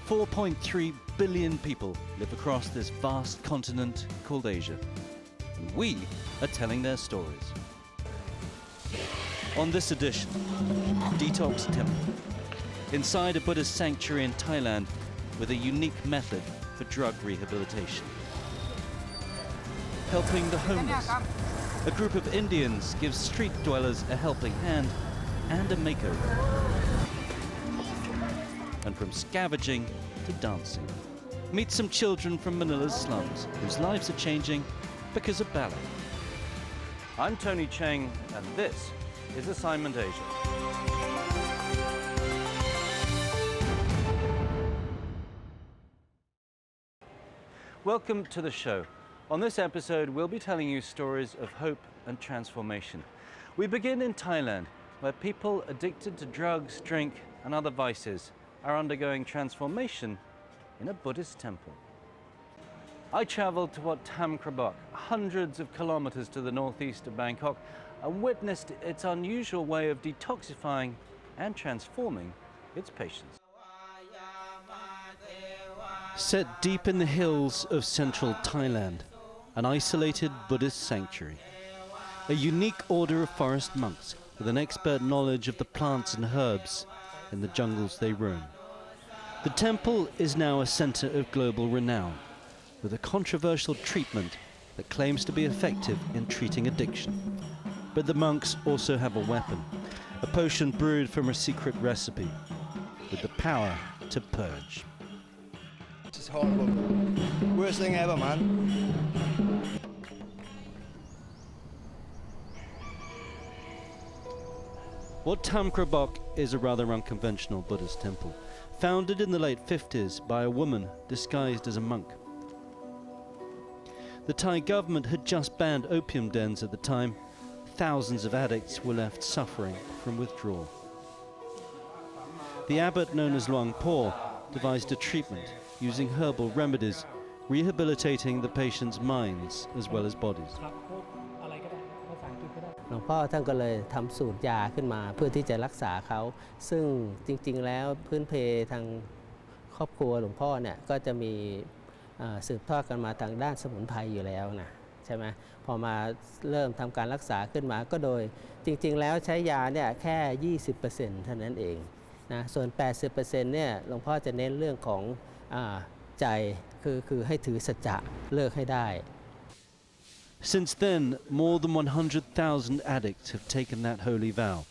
4.3 billion people live across this vast continent called Asia. And we are telling their stories. On this edition, Detox Temple, inside a Buddhist sanctuary in Thailand with a unique method for drug rehabilitation. Helping the homeless, a group of Indians gives street dwellers a helping hand and a makeover. And from scavenging to dancing. Meet some children from Manila's slums whose lives are changing because of ballet. I'm Tony Cheng, and this is Assignment Asia. Welcome to the show. On this episode, we'll be telling you stories of hope and transformation. We begin in Thailand, where people addicted to drugs, drink, and other vices are undergoing transformation in a Buddhist temple. I traveled to Wat Tham Krabok, hundreds of kilometers to the northeast of Bangkok, and witnessed its unusual way of detoxifying and transforming its patients. Set deep in the hills of central Thailand, an isolated Buddhist sanctuary. A unique order of forest monks with an expert knowledge of the plants and herbs in the jungles they roam. The temple is now a center of global renown, with a controversial treatment that claims to be effective in treating addiction. But the monks also have a weapon, a potion brewed from a secret recipe, with the power to purge. It's horrible. Worst thing ever, man. Wat Tham Krabok is a rather unconventional Buddhist temple, founded in the late 50s by a woman disguised as a monk. The Thai government had just banned opium dens at the time. Thousands of addicts were left suffering from withdrawal. The abbot, known as Luang Por, devised a treatment using herbal remedies, rehabilitating the patient's minds as well as bodies. หลวงพ่อท่านก็เลยทำสูตรยาขึ้นมาเพื่อที่จะรักษาเขาซึ่งจริงๆแล้วพื้นเพทางครอบครัวหลวงพ่อเนี่ยก็จะมีสืบทอดกันมาทางด้านสมุนไพรอยู่แล้วนะใช่ไหมพอมาเริ่มทำการรักษาขึ้นมาก็โดยจริงๆแล้วใช้ยาเนี่ยแค่ 20% เท่านั้นเองนะส่วน 80% เนี่ยหลวงพ่อจะเน้นเรื่องของใจคือให้ถือสัจจะเลิกให้ได้ Since then, more than 100,000 addicts have taken that holy vow,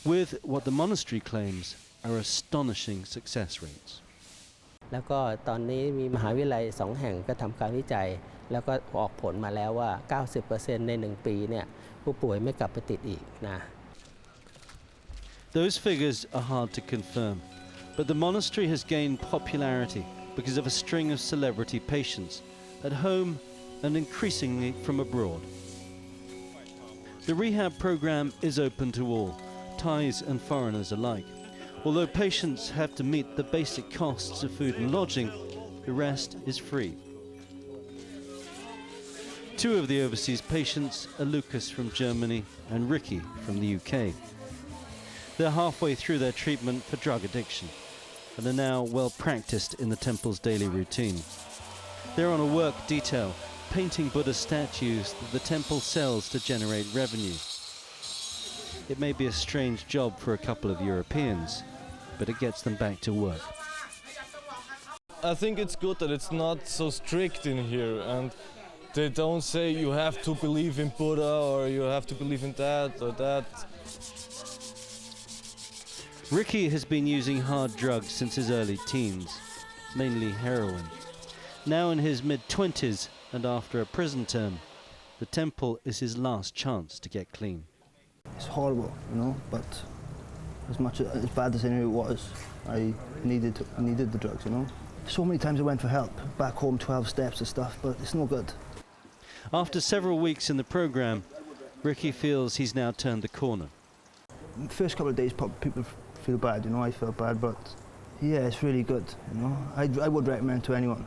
with what the monastery claims are astonishing success rates. แล้วก็ตอนนี้มีมหาวิทยาลัย2 แห่งก็ทำการวิจัยแล้วก็ออกผลมาแล้วว่า 90% ใน1 ปีเนี่ยผู้ป่วยไม่กลับไปติดอีกนะ Those figures are hard to confirm, but the monastery has gained popularity because of a string of celebrity patients at home and increasingly from abroad. The rehab program is open to all, Thais and foreigners alike. Although patients have to meet the basic costs of food and lodging, the rest is free. 2 of the overseas patients are Lucas from Germany and Ricky from the UK. They're halfway through their treatment for drug addiction and are now well practiced in the temple's daily routine. They're on a work detail, painting Buddha statues that the temple sells to generate revenue. It may be a strange job for a couple of Europeans, but it gets them back to work. I think it's good that it's not so strict in here, and they don't say you have to believe in Buddha or you have to believe in that or that. Ricky has been using hard drugs since his early teens, mainly heroin. Now in his mid-20s and after a prison term, the temple is his last chance to get clean. It's horrible, you know, but as bad as I knew it was, I needed the drugs, you know. So many times I went for help, back home 12 steps and stuff, but it's no good. After several weeks in the program, Ricky feels he's now turned the corner. The first couple of days people feel bad, you know, I felt bad, but yeah, it's really good, you know. I would recommend to anyone.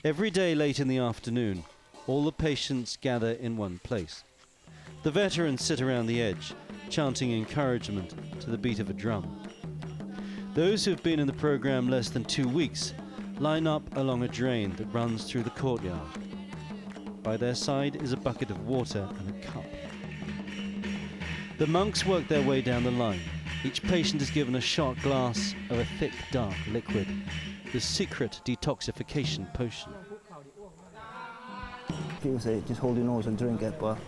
Every day late in the afternoon, all the patients gather in one place. The veterans sit around the edge, chanting encouragement to the beat of a drum. Those who've been in the program less than 2 weeks line up along a drain that runs through the courtyard. By their side is a bucket of water and a cup. The monks work their way down the line. Each patient is given a shot glass of a thick, dark liquid, the secret detoxification potion. People say just hold your nose and drink it, but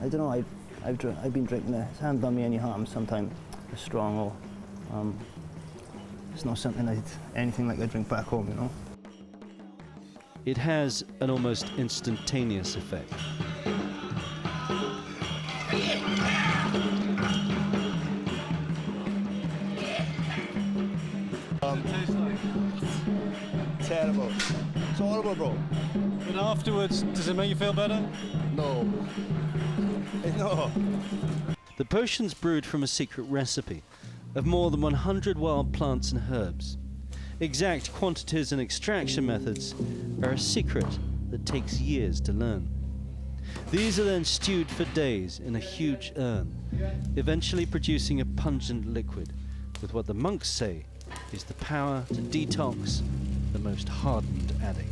I don't know. I've been drinking it. It hasn't done me any harm. Sometimes it's strong, or it's not something anything like I drink back home, you know. It has an almost instantaneous effect. Terrible. It's horrible, bro. But afterwards, does it make you feel better? No. No. The potion's brewed from a secret recipe of more than 100 wild plants and herbs. Exact quantities and extraction methods are a secret that takes years to learn. These are then stewed for days in a huge urn, eventually producing a pungent liquid with what the monks say is the power to detox the most hardened addict.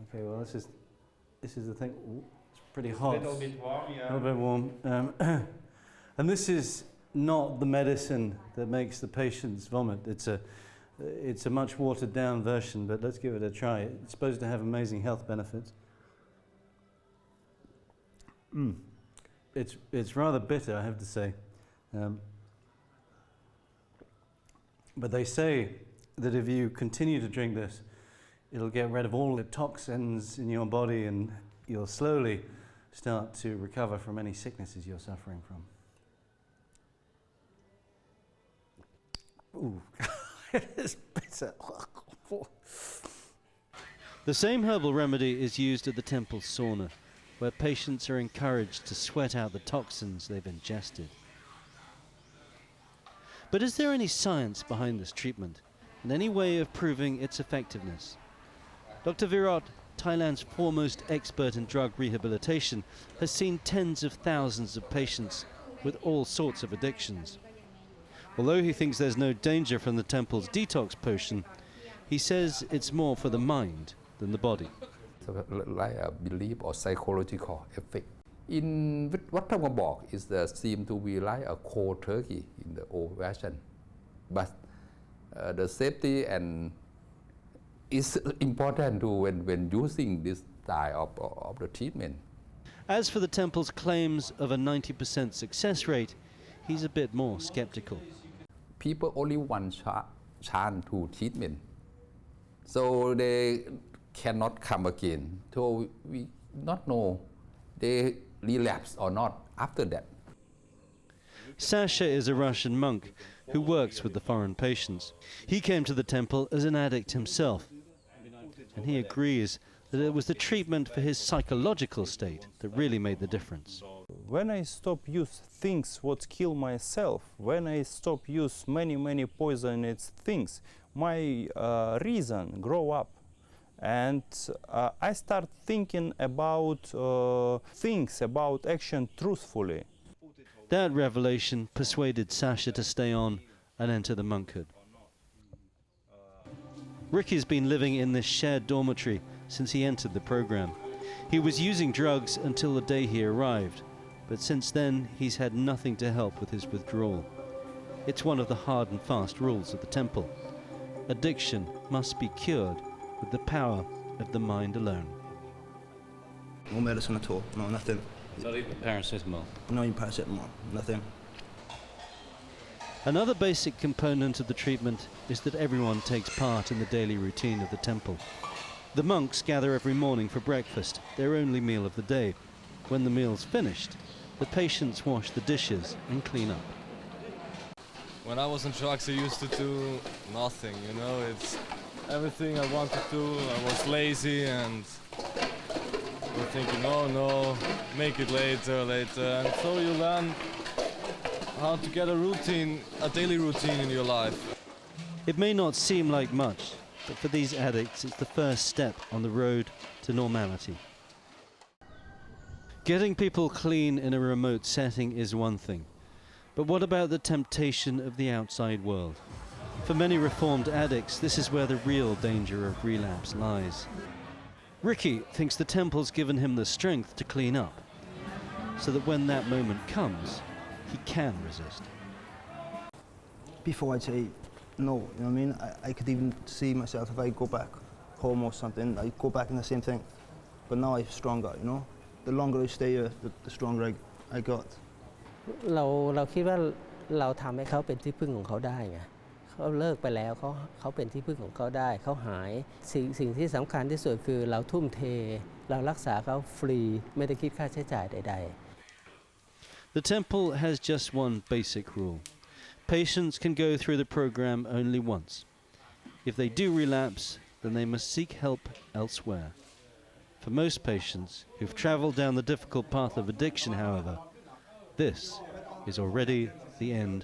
Okay, well this is the thing. Ooh, it's pretty hot. A little bit warm, yeah. A little bit warm. And this is not the medicine that makes the patients vomit. It's a much watered down version, but let's give it a try. It's supposed to have amazing health benefits. It's rather bitter, I have to say. But they say that if you continue to drink this, it'll get rid of all the toxins in your body and you'll slowly start to recover from any sicknesses you're suffering from. Ooh, it is bitter. The same herbal remedy is used at the temple sauna, where patients are encouraged to sweat out the toxins they've ingested. But is there any science behind this treatment and any way of proving its effectiveness? Dr. Virat, Thailand's foremost expert in drug rehabilitation, has seen tens of thousands of patients with all sorts of addictions. Although he thinks there's no danger from the temple's detox potion, he says it's more for the mind than the body. So like a belief or psychological effect. In Wat Tham Krabok is seem to be like a cold turkey in the old version, but the safety and is important too when using this style of the treatment. As for the temple's claims of a 90% success rate, he's a bit more skeptical. People only one chance to treatment, so they cannot come again. So we not know they relapse or not after that. Sasha is a Russian monk who works with the foreign patients. He came to the temple as an addict himself, and he agrees that it was the treatment for his psychological state that really made the difference. When I stop use things what kill myself, when I stop use many poisonous things, my reason grow up, and I start thinking about things, about action truthfully. That revelation persuaded Sasha to stay on and enter the monkhood. Ricky's been living in this shared dormitory since he entered the program. He was using drugs until the day he arrived, but since then he's had nothing to help with his withdrawal. It's one of the hard and fast rules of the temple. Addiction must be cured with the power of the mind alone. No medicine at all. No, nothing. Not even paracetamol? No, even paracetamol. Nothing. Another basic component of the treatment is that everyone takes part in the daily routine of the temple. The monks gather every morning for breakfast, their only meal of the day. When the meal's finished, the patients wash the dishes and clean up. When I was on drugs, I used to do nothing, you know, it's everything I wanted to do. I was lazy and was thinking, oh no, make it later. And so you learn how to get a routine, a daily routine in your life. It may not seem like much, but for these addicts, it's the first step on the road to normality. Getting people clean in a remote setting is one thing, but what about the temptation of the outside world? For many reformed addicts, this is where the real danger of relapse lies. Ricky thinks the temple's given him the strength to clean up, so that when that moment comes, he can resist. Before I'd say no, you know what I mean? I could even see myself if I go back home or something, I'd go back in the same thing. But now I'm stronger, you know? The longer I stay here, the stronger I got. เราคิดว่าเราทำให้เขาเป็นที่พึ่งของเขาได้ไงเขาเลิกไปแล้วเขาเป็นที่พึ่งของเขาได้เขาหายสิ่งที่สำคัญที่สุดคือเราทุ่มเทเรารักษาเขาฟรีไม่ได้คิดค่าใช้จ่ายใดๆ The temple has just one basic rule. Patients can go through the program only once. If they do relapse, then they must seek help elsewhere. For most patients who've traveled down the difficult path of addiction, however, this is already the end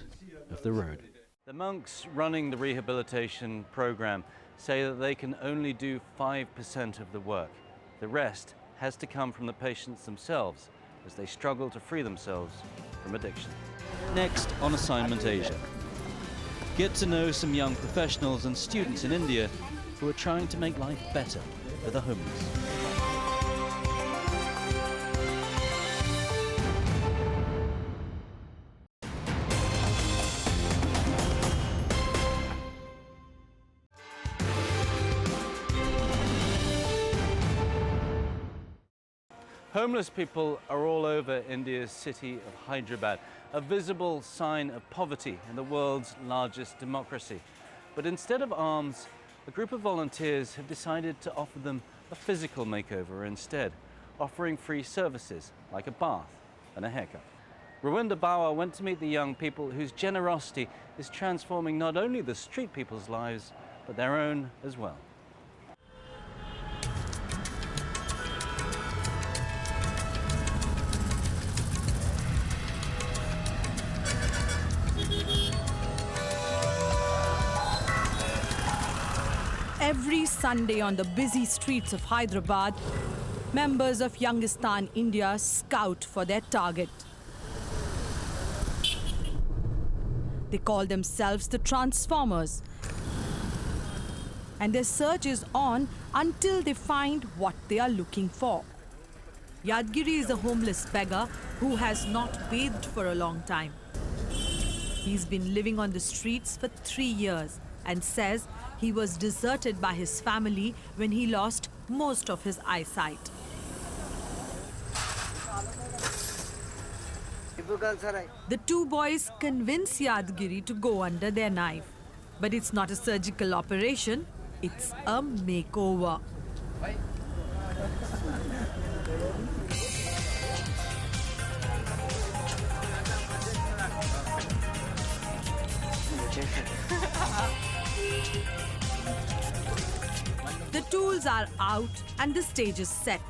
of the road. The monks running the rehabilitation program say that they can only do 5% of the work. The rest has to come from the patients themselves as they struggle to free themselves from addiction. Next on Assignment Asia, get to know some young professionals and students in India who are trying to make life better for the homeless. Homeless people are all over India's city of Hyderabad, a visible sign of poverty in the world's largest democracy. But instead of alms, a group of volunteers have decided to offer them a physical makeover instead, offering free services like a bath and a haircut. Ravinder Bawa went to meet the young people whose generosity is transforming not only the street people's lives, but their own as well. Every Sunday on the busy streets of Hyderabad, members of Youngistan India scout for their target. They call themselves the Transformers. And their search is on until they find what they are looking for. Yadgiri is a homeless beggar who has not bathed for a long time. He's been living on the streets for 3 years and says he was deserted by his family when he lost most of his eyesight. The two boys convince Yadgiri to go under their knife. But it's not a surgical operation, it's a makeover. The tools are out and the stage is set.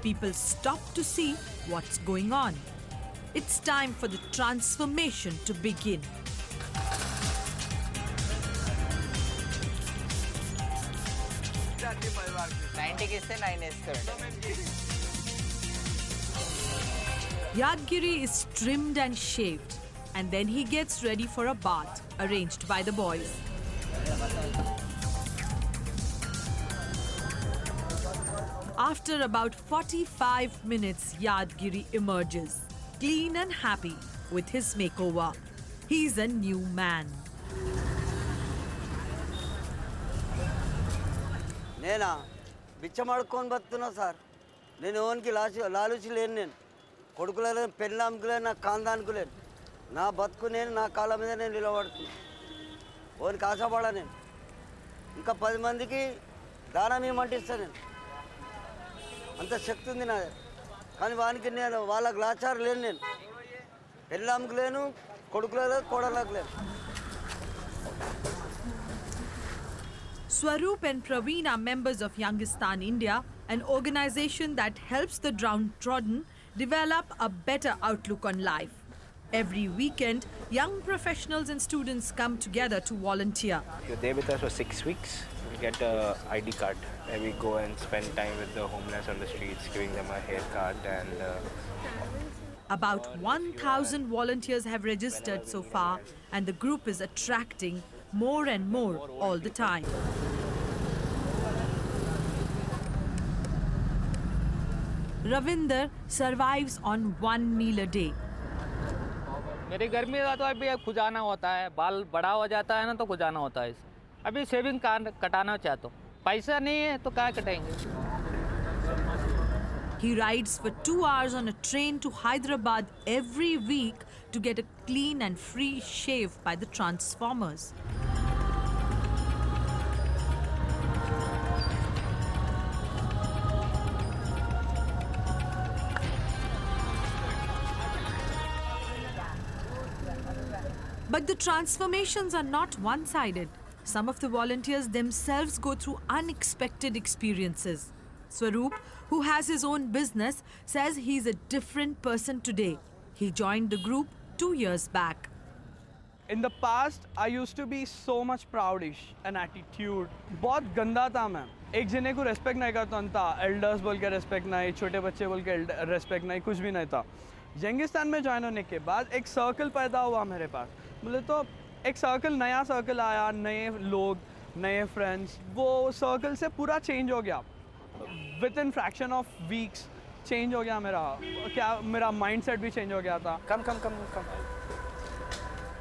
People stop to see what's going on. It's time for the transformation to begin. Yadgiri is trimmed and shaved, and then he gets ready for a bath arranged by the boys. After about 45 minutes, Yadgiri emerges, clean and happy with his makeover. He's a new man. నేనా బిచ్చమాడుకొని బతున్నా sir నేను ఓన్కి లాలుచి లేను నేను కొడుకులే పెళ్ళాంకులే నా కాందానికులే నా బతుకు నేను నా కాళ్ళ మీద నేను నిలబడుతున్నా ఓన్కి ఆశపడా నేను ఇంకా 10 మందికి దానం ఏమంటిస్తాను నేను అంత శక్తి ఉంది నా కానీ వానికి నేను వాళ్ళకి లాచారు లేను నేను పెళ్ళాంకు లేను కొడుకులే లేదు కోడలకు లేను. Swaroop and Praveen are members of Youngistan India, an organization that helps the downtrodden develop a better outlook on life. Every weekend, young professionals and students come together to volunteer. You're there with us for 6 weeks. We get an ID card where we go and spend time with the homeless on the streets, giving them a haircut and... About 1,000 volunteers have registered so far, and the group is attracting more and more all the time. Ravinder survives on one meal a day. मेरी गर्मी का तो अभी खुजाना होता है, बाल बड़ा हो जाता है ना तो खुजाना होता है। अभी शेविंग कटाना चाहता हूँ, पैसा नहीं है तो क्या कटाएंगे? He rides for 2 hours on a train to Hyderabad every week to get a clean and free shave by the transformers. But the transformations are not one-sided. Some of the volunteers themselves go through unexpected experiences. Swaroop, who has his own business, says he's a different person today. He joined the group 2 years back. In the past, I used to be so much proudish, an attitude. बहुत गंदा था मैं. एक जने को respect नहीं करता था. Elders बोल के respect नहीं, छोटे बच्चे बोल के respect नहीं, कुछ भी नहीं था. यंगिस्तान में ज्वाइन होने के बाद एक सर्कल पैदा हुआ मेरे पास. बोले तो एक सर्कल, नया सर्कल आया, नए लोग, नए फ्रेंड्स. वो सर्कल से पूरा चेंज हो गया. Within fraction of weeks, change हो गया मेरा mindset भी change हो गया था. Come.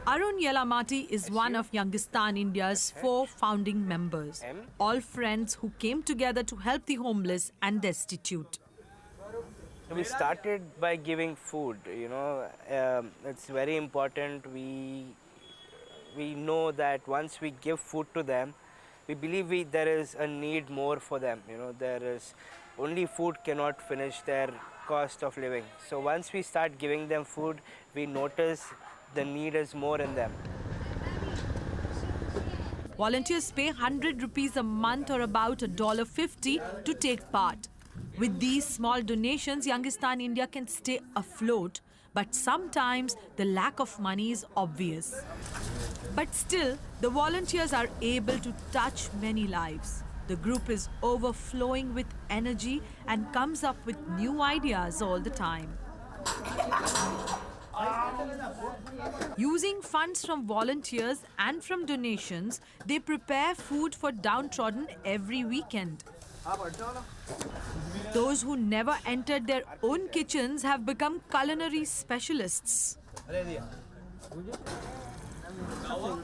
Arun Yelamati is one of Youngistan India's 4 founding members, all friends who came together to help the homeless and destitute. We started by giving food, it's very important. We know that once we give food to them, we believe there is a need more for them. There is only food cannot finish their cost of living. So once we start giving them food, we notice the need is more in them. Volunteers pay 100 rupees a month or about $1.50 to take part. With these small donations, Youngistan India can stay afloat, but sometimes the lack of money is obvious. But still, the volunteers are able to touch many lives. The group is overflowing with energy and comes up with new ideas all the time. Using funds from volunteers and from donations, they prepare food for downtrodden every weekend. Those who never entered their own kitchens have become culinary specialists.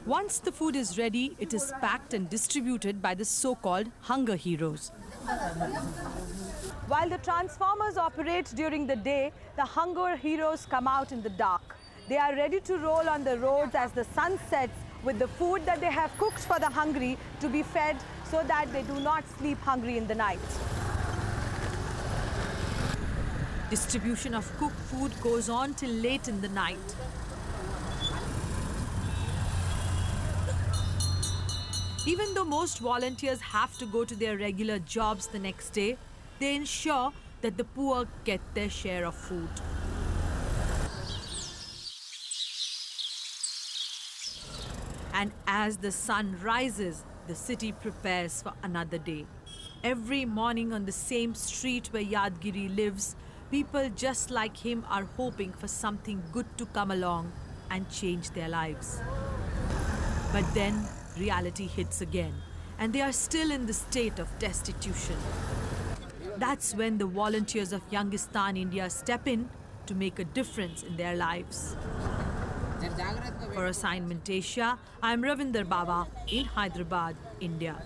Once the food is ready, it is packed and distributed by the so-called hunger heroes. While the transformers operate during the day, the hunger heroes come out in the dark. They are ready to roll on the roads as the sun sets with the food that they have cooked for the hungry to be fed so that they do not sleep hungry in the night. Distribution of cooked food goes on till late in the night. Even though most volunteers have to go to their regular jobs the next day, they ensure that the poor get their share of food. And as the sun rises, the city prepares for another day. Every morning on the same street where Yadgiri lives, people just like him are hoping for something good to come along and change their lives. But then reality hits again, and they are still in the state of destitution. That's when the volunteers of Youngistan India step in to make a difference in their lives. For Assignment Asia, I'm Ravinder Bawa in Hyderabad, India.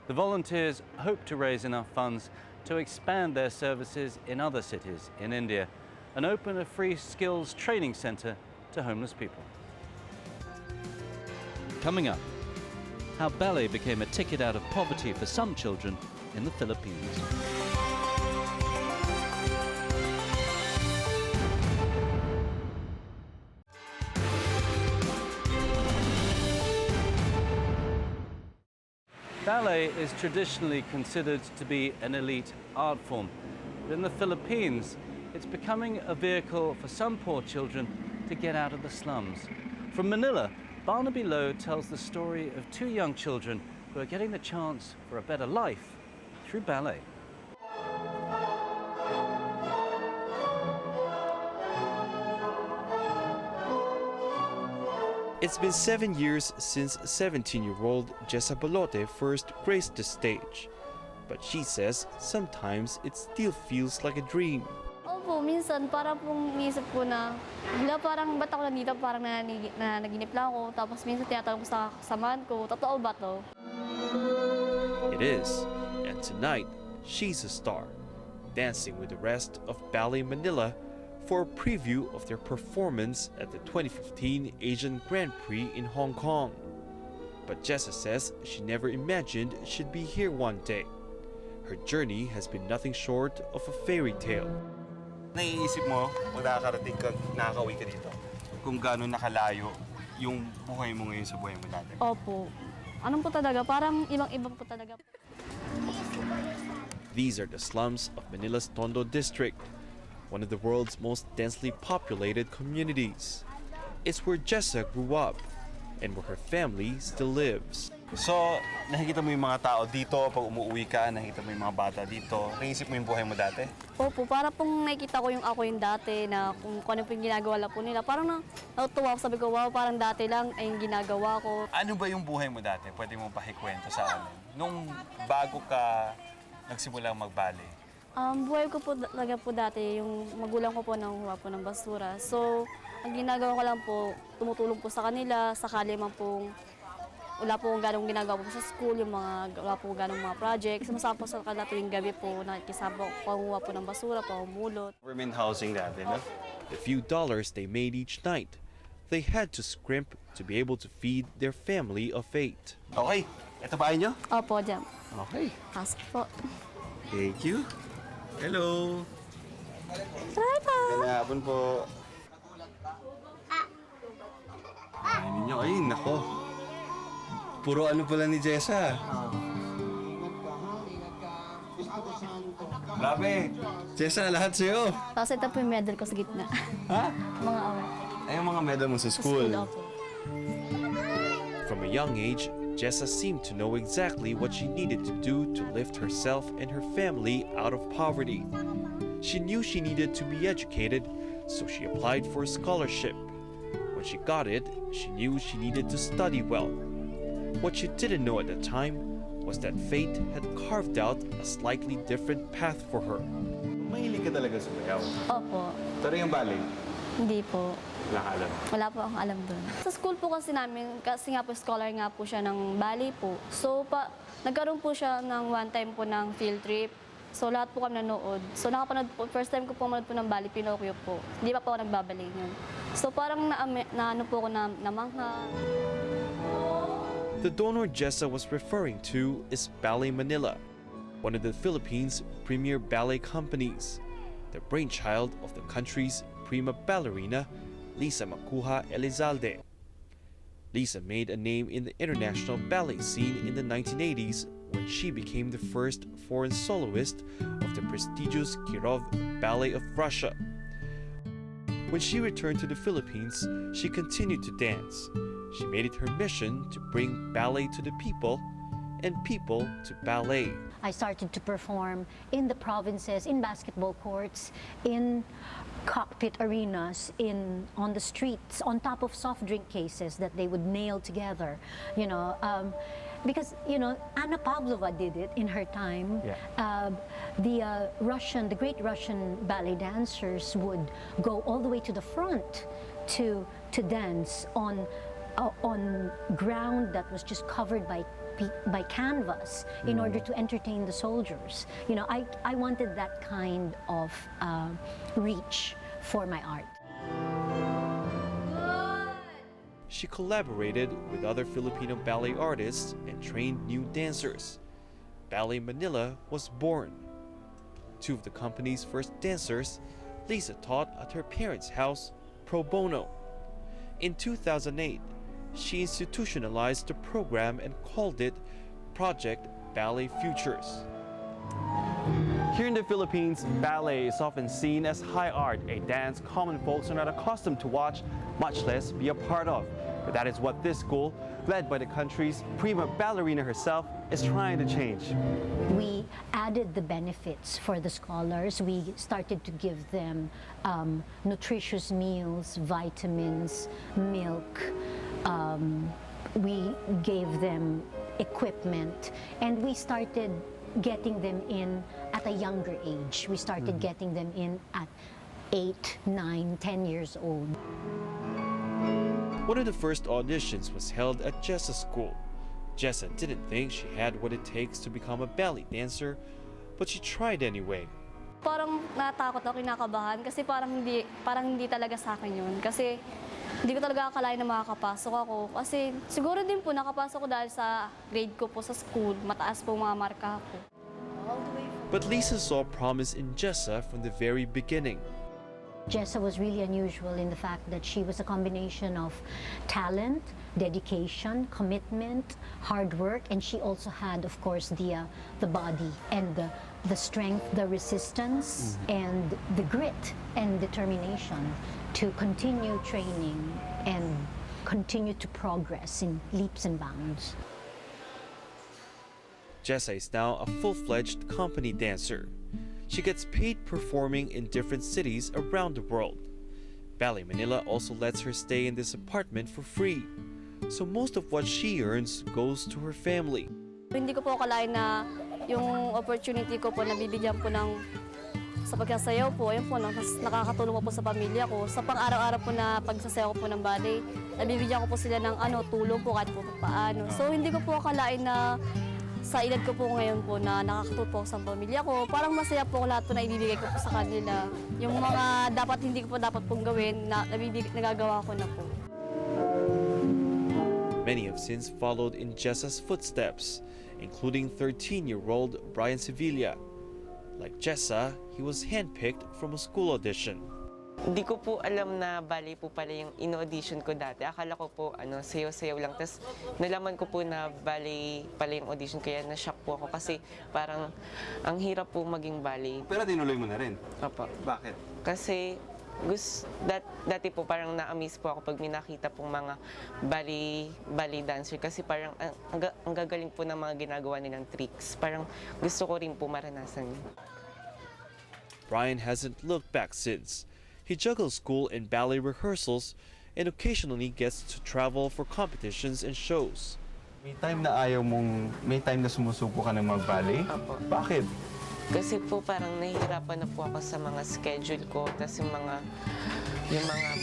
The volunteers hope to raise enough funds to expand their services in other cities in India and open a free skills training centre to homeless people. Coming up, how ballet became a ticket out of poverty for some children in the Philippines. Ballet is traditionally considered to be an elite art form, but in the Philippines, it's becoming a vehicle for some poor children to get out of the slums. From Manila, Barnaby Lowe tells the story of 2 young children who are getting the chance for a better life through ballet. It's been 7 years since 17-year-old Jessa Balote first graced the stage. But she says sometimes it still feels like a dream. Opo, minsan parang pong iisip ko na, hala parang ba't ako nandito, parang nanaginip lang ako. Tapos minsan tinatanong ko sa kasamahan ko, totoo ba to? It is, and tonight she's a star, dancing with the rest of Ballet Manila for a preview of their performance at the 2015 Asian Grand Prix in Hong Kong. But Jessa says she never imagined she'd be here one day. Her journey has been nothing short of a fairy tale. Naiisip mo, kung nakakauwi ka dito, kung gaano nakalayo yung buhay mo ngayon sa buhay mo dati? Opo. Anong po talaga? Parang ibang-ibang po talaga. These are the slums of Manila's Tondo district, one of the world's most densely populated communities. It's where Jessa grew up and where her family still lives. So, nakikita mo yung mga tao dito, pag umuwi ka, nakikita mo yung mga bata dito. Naisip mo yung buhay mo dati? Opo, para pong nakikita ko yung ako yung dati na kung ano po yung ginagawa lang po nila. Parang natutuwa ako, sabi ko, wow, parang dati lang ay yung ginagawa ko. Ano ba yung buhay mo dati? Pwede mo pakikwento sa amin. Nung bago ka nagsimulang mag-ballet? Buhay ko po talaga po dati, yung magulang ko po nanguha po ng basura. So, ang ginagawa ko lang po, tumutulong po sa kanila, sakali man pong wala po ganong ginagawa po sa school, yung wala po ganong mga projects. Sumasama po sa kanila tuwing gabi po, nakikisama po, panguha po ng basura, pamumulot. Government housing dati, no? The few dollars they made each night, they had to scrimp to be able to feed their family of 8. Okay, ito ba nyo? Opo, dyan. Okay. Pasok po. Thank you. Hello. Bye po. Magandang hapon po. Ay, ninyo. Ay, nako. Puro ano pala ni Jessa. Grabe. Jessa, lahat sa'yo. Tapos ito po yung medal ko sa gitna. Ha? Mga award. Ay, yung mga medal mo sa school. Opo. From a young age, Jessa seemed to know exactly what she needed to do to lift herself and her family out of poverty. She knew she needed to be educated, so she applied for a scholarship. When she got it, she knew she needed to study well. What she didn't know at the time was that fate had carved out a slightly different path for her. Mahilig ka talaga sa bayaw. Opo. Pero yung ballet, Hindi po. wala ka alam. Wala po akong alam doon. Sa school po kasi namin, kasi nga po scholar nga po siya ng ballet po. So, nagkaroon po siya ng one time po ng field trip. So, lahat po kami nanood. So, nakapanood po, first time ko po manood po ng ballet, Pinocchio po. Hindi pa po ako nagbabalay yun. So, parang ano po ako namangha. The donor Jessa was referring to is Ballet Manila, one of the Philippines' premier ballet companies, the brainchild of the country's prima ballerina, Lisa Macuja-Elizalde. Lisa made a name in the international ballet scene in the 1980s when she became the first foreign soloist of the prestigious Kirov Ballet of Russia. When she returned to the Philippines, she continued to dance. She made it her mission to bring ballet to the people and people to ballet. I started to perform in the provinces, in basketball courts, in cockpit arenas, on the streets, on top of soft drink cases that they would nail together, because Anna Pavlova did it in her time. Yeah. The great Russian ballet dancers would go all the way to the front to dance on ground that was just covered by canvas in order to entertain the soldiers. I wanted that kind of reach for my art. She collaborated with other Filipino ballet artists and trained new dancers. Ballet Manila was born. Two of the company's first dancers, Lisa taught at her parents' house pro bono. In 2008, she institutionalized the program and called it Project Ballet Futures. Here in the Philippines, ballet is often seen as high art, a dance common folks are not accustomed to watch, much less be a part of. But that is what this school, led by the country's prima ballerina herself, is trying to change. We added the benefits for the scholars. We started to give them nutritious meals, vitamins, milk, we gave them equipment, and we started getting them in at a younger age. We started getting them in at 8, 9, 10 years old. One of the first auditions was held at Jessa's school. Jessa didn't think she had what it takes to become a ballet dancer, but she tried anyway. Parang natakot ako, kinakabahan kasi parang hindi talaga sa akin yun. Kasi hindi ko talaga akalain na makakapasok ako. Kasi siguro din po nakapasok ko dahil sa grade ko po sa school. Mataas po mga marka ko. But Lisa saw promise in Jessa from the very beginning. Jessa was really unusual in the fact that she was a combination of talent, dedication, commitment, hard work, and she also had, of course, the body and the strength, the resistance, and the grit and determination to continue training and continue to progress in leaps and bounds. Jessa is now a full-fledged company dancer. She gets paid performing in different cities around the world. Ballet Manila also lets her stay in this apartment for free, so most of what she earns goes to her family. Hindi ko po akalain na yung opportunity ko po nabibigyan po ng sa pagsasayaw po, ayun po, mas nakakatulong po sa pamilya ko. Sa pang-araw-araw po na pagsasayaw ko po ng ballet, nabibigyan ko po sila ng tulong po kahit po paano. So hindi ko po akalain na sa edad ko po ngayon po na nakakatulong po sa pamilya ko, parang masaya po lahat po na ibibigay ko po sa kanila. Yung mga hindi ko po dapat pong gawin, nagagawa ko na po. Many have since followed in Jessa's footsteps, including 13-year-old Brian Sevilla. Like Jessa, he was handpicked from a school audition. Hindi ko po alam na ballet po pala yung in-audition ko dati. Akala ko po sayaw-sayaw lang. Tapos nalaman ko po na ballet pala yung audition, kaya na-shock po ako kasi parang ang hirap po maging ballet. Pero tinuloy mo na rin? Opo. Bakit? Kasi dati po parang na-amaze po ako pag minakita pong mga ballet dancer kasi parang ang gagaling po ng mga ginagawa nilang tricks. Parang gusto ko rin po maranasan yun. Brian hasn't looked back since. He juggles school and ballet rehearsals and occasionally gets to travel for competitions and shows. May time na sumusuko ka ng mag-ballet? Opo. Bakit? Kasi po parang nahihirapan na po ako sa mga schedule ko, tapos yung mga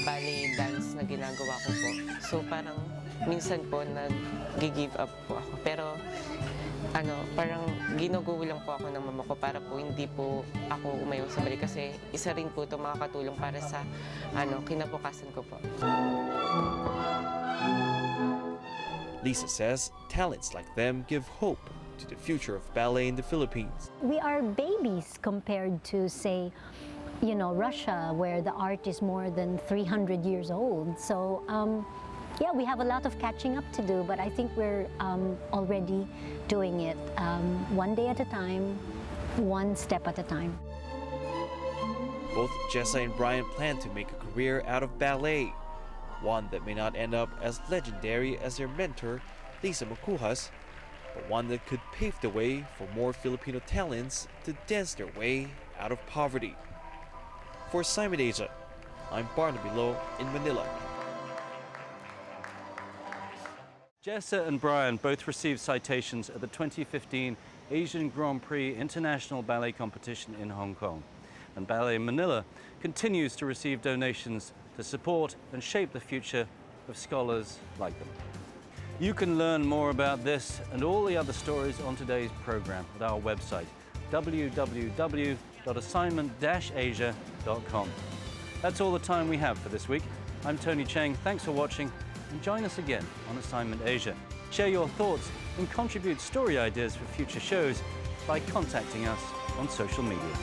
ballet dance na ginagawa ko po. So parang minsan po nag-give up po ako. Pero parang ginugulo lang po ako ng mama ko para po hindi po ako umayaw sa ballet kasi isa rin po ito makakatulong para sa kinabukasan ko po. Lisa says talents like them give hope to the future of ballet in the Philippines. We are babies compared to, say, Russia, where the art is more than 300 years old. So, yeah, we have a lot of catching up to do, but I think we're already doing it one day at a time, one step at a time. Both Jessa and Brian plan to make a career out of ballet, one that may not end up as legendary as their mentor, Lisa Macuja's, but one that could pave the way for more Filipino talents to dance their way out of poverty. For Simon Asia, I'm Barnaby Lowe in Manila. Jessa and Brian both received citations at the 2015 Asian Grand Prix International Ballet Competition in Hong Kong. And Ballet Manila continues to receive donations to support and shape the future of scholars like them. You can learn more about this and all the other stories on today's program at our website, www.assignment-asia.com. That's all the time we have for this week. I'm Tony Cheng. Thanks for watching, and join us again on Assignment Asia. Share your thoughts and contribute story ideas for future shows by contacting us on social media.